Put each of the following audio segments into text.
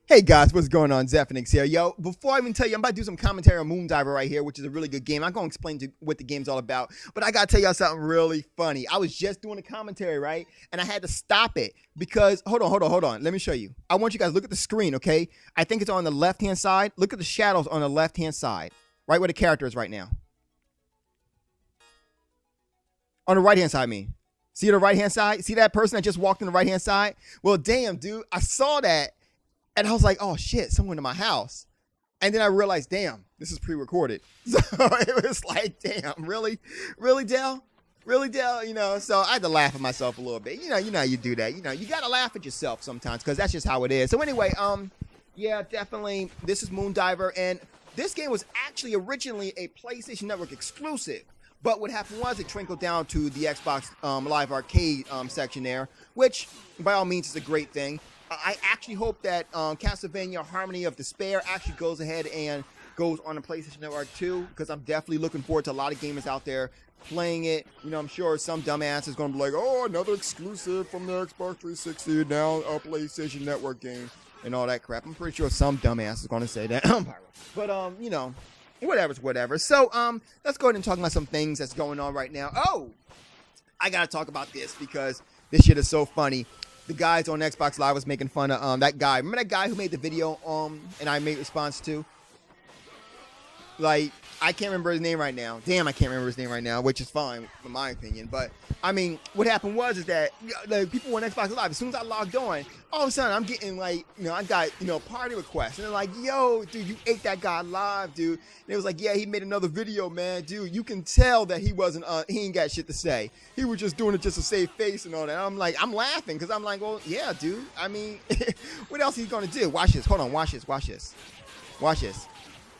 Hey guys, what's going on? Zephyrnix here. Yo, before I even tell you, I'm about to do some commentary on Moondiver right here, which is a really good game. I'm going to explain what the game's all about, but I got to tell y'all something really funny. I was just doing a commentary, right? And I had to stop it because, hold on. Let me show you. I want you guys to look at the screen, okay? I think it's on the left-hand side. Look at the shadows on the left-hand side, right where the character is right now. On the right-hand side, I mean. See the right-hand side? See that person that just walked on the right-hand side? Well, damn, dude, I saw that. And I was like, oh shit, someone in my house. And then I realized, damn, this is pre-recorded. So it was like, damn, really, Dell? Really, Dell? You know, so I had to laugh at myself a little bit. You know how you do that. You know, you gotta laugh at yourself sometimes because that's just how it is. So anyway, yeah, definitely, this is Moondiver, and this game was actually originally a PlayStation Network exclusive. But what happened was it trickled down to the Xbox Live Arcade section there, which by all means is a great thing. I actually hope that Castlevania Harmony of Despair actually goes ahead and goes on the PlayStation Network too, because I'm definitely looking forward to a lot of gamers out there playing it. You know, I'm sure some dumbass is going to be like, oh, another exclusive from the Xbox 360, now a PlayStation Network game, and all that crap. I'm pretty sure some dumbass is going to say that. But, you know, whatever's whatever. So, let's go ahead and talk about some things that's going on right now. Oh, I got to talk about this because this shit is so funny. The guys on Xbox Live was making fun of that guy. Remember that guy who made the video and I made response to? Like, I can't remember his name right now. Damn, I can't remember his name right now, which is fine in my opinion. But I mean, what happened was is that the people on Xbox Live, as soon as I logged on, all of a sudden I'm getting like, you know, I got, you know, party requests. And they're like, yo, dude, you ate that guy live, dude. And it was like, yeah, he made another video, man. Dude, you can tell that he wasn't, he ain't got shit to say. He was just doing it just to save face and all that. And I'm like, I'm laughing because I'm like, well, yeah, dude. I mean, what else he's going to do? Watch this. Hold on. Watch this. Watch this. Watch this.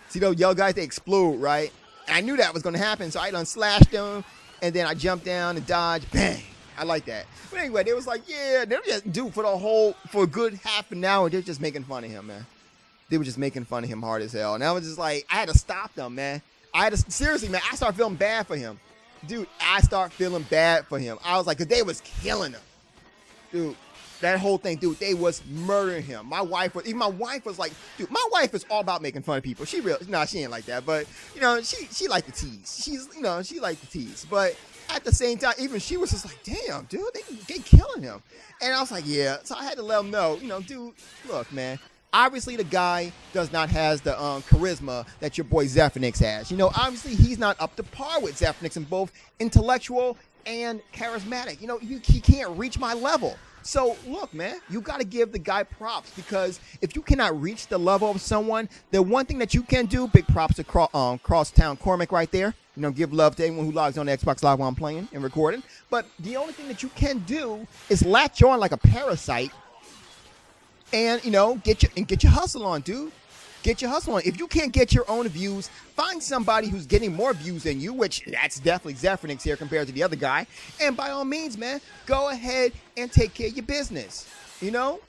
See those yellow guys, they explode, right? And I knew that was going to happen, so I done slashed them, and then I jumped down and dodged. Bang! I like that. But anyway, they was like, yeah, they were just, dude, for a good half an hour, they're just making fun of him, man. They were just making fun of him hard as hell. And I was just like, I had to stop them, man. Seriously, man, I started feeling bad for him. Dude, I started feeling bad for him. I was like, because they was killing him. Dude. That whole thing, dude, they was murdering him. My wife was like, dude, my wife is all about making fun of people. She ain't like that, but you know, she liked to tease. She liked to tease. But at the same time, even she was just like, damn, dude, they killing him. And I was like, yeah. So I had to let him know, you know, dude, look, man. Obviously, the guy does not have the charisma that your boy Zephyrnix has. You know, obviously, he's not up to par with Zephyrnix in both intellectual and charismatic. You know, he can't reach my level. So, look, man, you got to give the guy props because if you cannot reach the level of someone, the one thing that you can do, big props to Crosstown Cormac right there. You know, give love to anyone who logs on the Xbox Live while I'm playing and recording. But the only thing that you can do is latch on like a parasite and, you know, get your hustle on, dude. Get your hustle on. If you can't get your own views, find somebody who's getting more views than you, which that's definitely Zephyrnix here compared to the other guy. And by all means, man, go ahead and take care of your business. You know,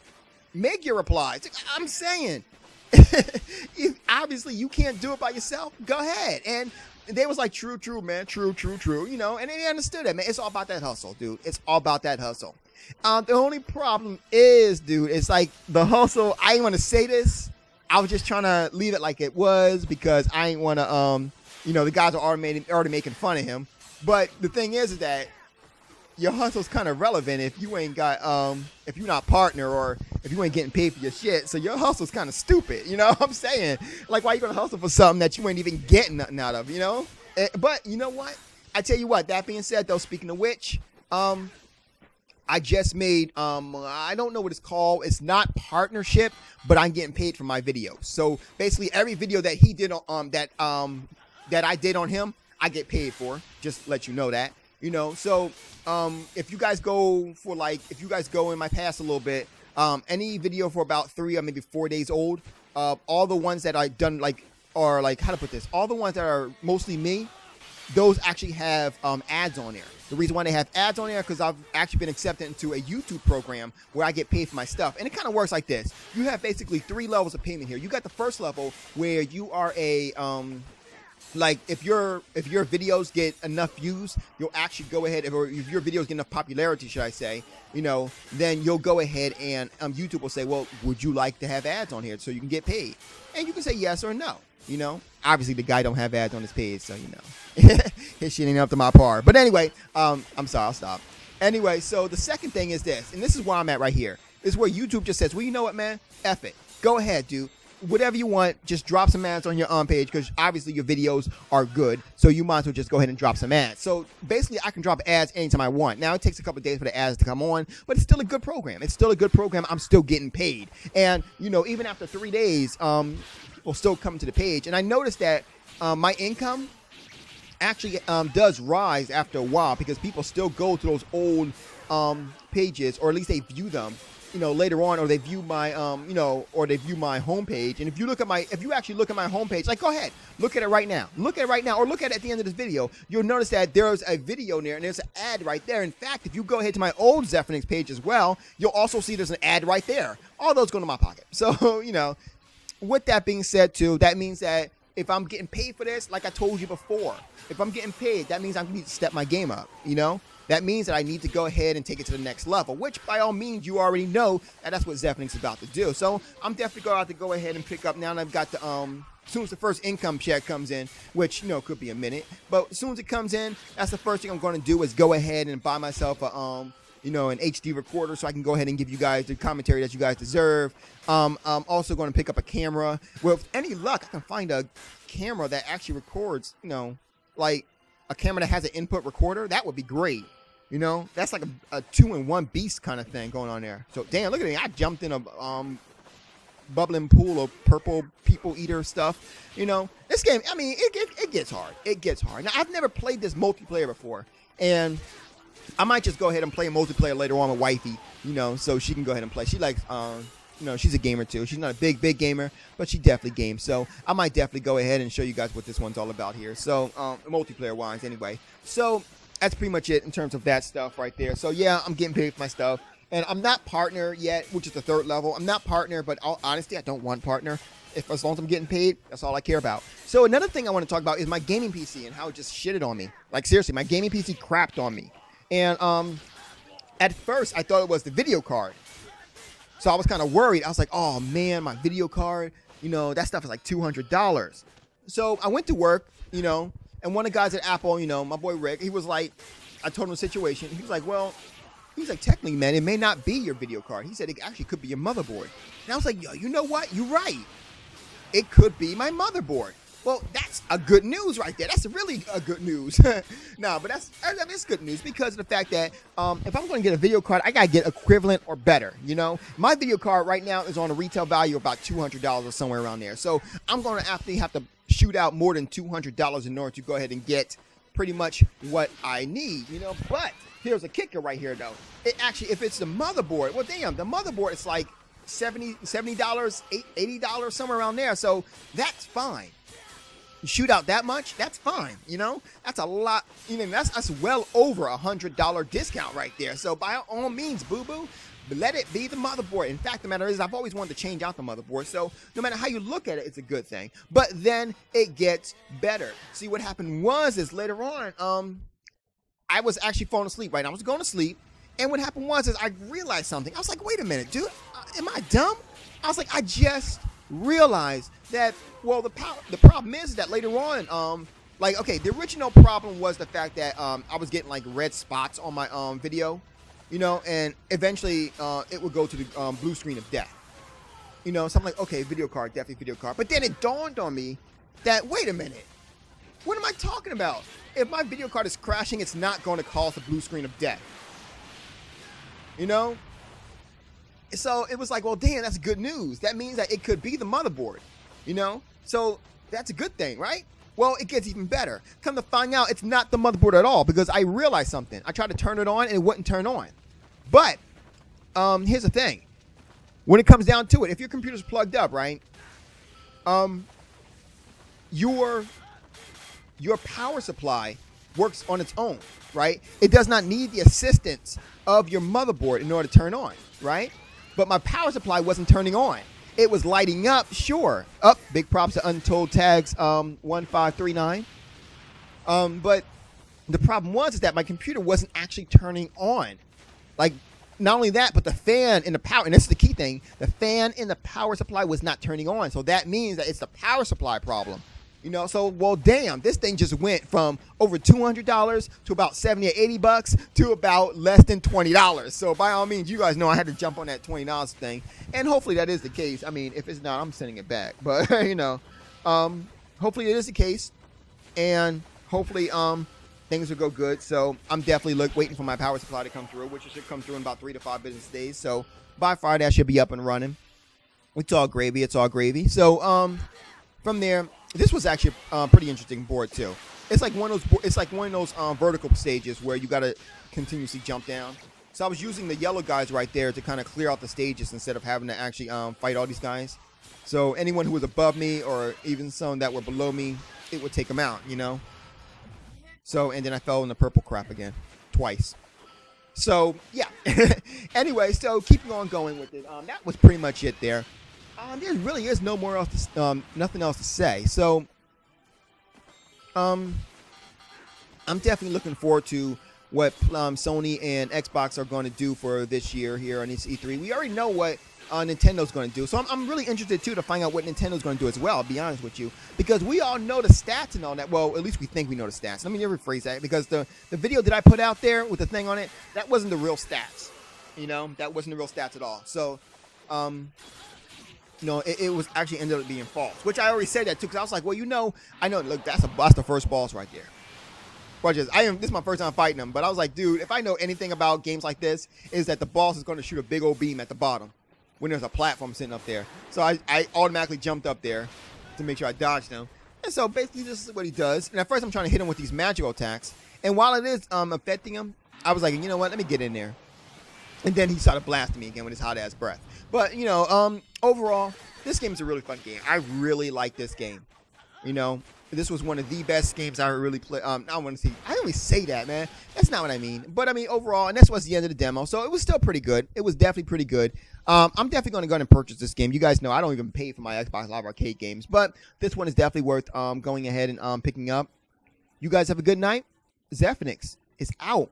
make your replies. I'm saying, if obviously you can't do it by yourself, go ahead. And they was like, true, man, true. You know, and they understood that, man. It's all about that hustle, dude. It's all about that hustle. The only problem is, dude, it's like the hustle. I ain't want to say this. I was just trying to leave it like it was because I ain't want to, you know, the guys are already making fun of him. But the thing is that your hustle's kind of relevant if you ain't got, if you're not partner or if you ain't getting paid for your shit. So your hustle's kind of stupid, you know what I'm saying? Like, why you going to hustle for something that you ain't even getting nothing out of, you know? But you know what? I tell you what, that being said, though, speaking of which, I just made, I don't know what it's called. It's not partnership, but I'm getting paid for my videos. So basically every video that he did on, that I did on him, I get paid for. Just to let you know that, you know. So, if you guys go in my past a little bit, any video for about 3 or maybe 4 days old, all the ones that I done how to put this, all the ones that are mostly me, those actually have ads on there. The reason why they have ads on there because I've actually been accepted into a YouTube program where I get paid for my stuff. And it kind of works like this. You have basically 3 levels of payment here. You got the first level where you are a like if your videos get enough views, you'll actually go ahead, or if your videos get enough popularity, should I say, then you'll go ahead and YouTube will say, well, would you like to have ads on here so you can get paid? And you can say yes or no. Obviously the guy don't have ads on his page, so his shit ain't up to my par. But anyway, I'm sorry, I'll stop. Anyway, so the second thing is this, and this is where I'm at right here. This is where YouTube just says, well, you know what, man? F it. Go ahead, dude. Whatever you want, just drop some ads on your page, because obviously your videos are good, so you might as well just go ahead and drop some ads. So basically I can drop ads anytime I want. Now it takes a couple of days for the ads to come on, but it's still a good program. I'm still getting paid. And even after 3 days, people still come to the page. And I noticed that my income actually does rise after a while, because people still go to those old pages, or at least they view them later on, or they view my or they view my homepage. And if you actually look at my homepage, like, go ahead, look at it right now, or look at it at the end of this video, you'll notice that there's a video there and there's an ad right there. In fact, if you go ahead to my old Zephyrnix page as well, you'll also see there's an ad right there. All those go to my pocket. So with that being said too, that means that if I'm getting paid for this, like I told you before, if I'm getting paid, that means I need to step my game up. That means that I need to go ahead and take it to the next level, which by all means you already know that that's what Zephyrnix is about to do. So I'm definitely going to have to go ahead and pick up now that I've got the as soon as the first income check comes in, which could be a minute, but as soon as it comes in, that's the first thing I'm going to do is go ahead and buy myself a an HD recorder, so I can go ahead and give you guys the commentary that you guys deserve. I'm also going to pick up a camera. Well, with any luck, I can find a camera that actually records, like a camera that has an input recorder. That would be great. That's like a 2-in-1 beast kind of thing going on there. So damn, look at me. I jumped in a bubbling pool of purple people eater stuff. This game, I mean, it gets hard. It gets hard. Now, I've never played this multiplayer before, and I might just go ahead and play multiplayer later on with wifey, so she can go ahead and play. She likes, she's a gamer too. She's not a big gamer, but she definitely games. So I might definitely go ahead and show you guys what this one's all about here. So multiplayer wise anyway. So that's pretty much it in terms of that stuff right there. So yeah, I'm getting paid for my stuff. And I'm not partner yet, which is the third level. I'm not partner, but honestly, I don't want partner. As long as I'm getting paid, that's all I care about. So another thing I want to talk about is my gaming PC and how it just shitted on me. Like seriously, my gaming PC crapped on me. And at first, I thought it was the video card. So I was kind of worried. I was like, oh man, my video card, that stuff is like $200. So I went to work, and one of the guys at Apple, my boy Rick, he was like, I told him the situation. He was like, well, technically, man, it may not be your video card. He said it actually could be your motherboard. And I was like, yo, you know what? You're right. It could be my motherboard. Well, that's a good news right there. That's really a good news. No, but that's good news because of the fact that if I'm going to get a video card, I got to get equivalent or better, My video card right now is on a retail value of about $200 or somewhere around there. So I'm going to actually have to shoot out more than $200 in order to go ahead and get pretty much what I need, But here's a kicker right here, though. It actually, if it's the motherboard, well, damn, the motherboard is like $70, $80, somewhere around there. So that's fine. Shoot out that much, that's fine. That's a lot. That's well over $100 discount right there. So by all means, boo-boo, let it be the motherboard. In fact, the matter is, I've always wanted to change out the motherboard. So no matter how you look at it, it's a good thing. But then it gets better. See, what happened is later on, I was actually falling asleep, right? I was going to sleep. And what happened is I realized something. I was like, wait a minute, dude, am I dumb? I was like, I just realized that, well, the problem is that later on, the original problem was the fact that I was getting like red spots on my video, and eventually it would go to the blue screen of death. So I'm like, okay, video card, definitely video card. But then it dawned on me that, wait a minute, what am I talking about? If my video card is crashing, it's not going to cause a blue screen of death. So it was like, well, damn, that's good news. That means that it could be the motherboard, So that's a good thing, right? Well, it gets even better. Come to find out, it's not the motherboard at all because I realized something. I tried to turn it on and it wouldn't turn on. But here's the thing. When it comes down to it, if your computer's plugged up, right, your power supply works on its own, right? It does not need the assistance of your motherboard in order to turn on, right? But my power supply wasn't turning on. it was lighting up. Sure. Up. Big props to Untold Tags 1539. But the problem was is that my computer wasn't actually turning on. Like, not only that, but the fan in the power, and this is the key thing, the fan in the power supply was not turning on. So that means that it's the power supply problem. You know, so, well, damn, this thing just went from over $200 to about 70 or 80 bucks to about less than $20. So by all means, you guys know I had to jump on that $20 thing. And hopefully that is the case. I mean, if it's not, I'm sending it back. But, you know, hopefully it is the case. And hopefully things will go good. So I'm definitely waiting for my power supply to come through, which should come through in about 3 to 5 business days. So by Friday, I should be up and running. It's all gravy. It's all gravy. So from there, this was actually a pretty interesting board too. It's like one of those vertical stages where you got to continuously jump down. So I was using the yellow guys right there to kind of clear out the stages instead of having to actually fight all these guys. So anyone who was above me or even some that were below me, it would take them out, you know. So, and then I fell in the purple crap again, twice. So, yeah. Anyway, so keeping on going with it. That was pretty much it there. There really is no more else, nothing else to say. So, I'm definitely looking forward to what Sony and Xbox are going to do for this year here on this E3. We already know what Nintendo's going to do. So I'm really interested, too, to find out what Nintendo's going to do as well, I'll be honest with you. Because we all know the stats and all that. Well, at least we think we know the stats. Let me rephrase that. Because the video that I put out there with the thing on it, that wasn't the real stats. You know, that wasn't the real stats at all. So, no, it was actually ended up being false. Which I already said that, too. Because I was like, well, you know, I know, look, that's the first boss right there. This is my first time fighting him. But I was like, dude, if I know anything about games like this, is that the boss is going to shoot a big old beam at the bottom when there's a platform sitting up there. So I automatically jumped up there to make sure I dodged him. And so basically this is what he does. And at first I'm trying to hit him with these magical attacks. And while it is affecting him, I was like, you know what, let me get in there. And then he started blasting me again with his hot ass breath. But, you know, overall, this game is a really fun game. I really like this game. You know, this was one of the best games I really played. I want to see. I always say that, man. That's not what I mean. But I mean, overall, and that's what's the end of the demo. So it was still pretty good. It was definitely pretty good. I'm definitely going to go ahead and purchase this game. You guys know I don't even pay for my Xbox Live Arcade games, but this one is definitely worth going ahead and picking up. You guys have a good night. Zephyrnix is out.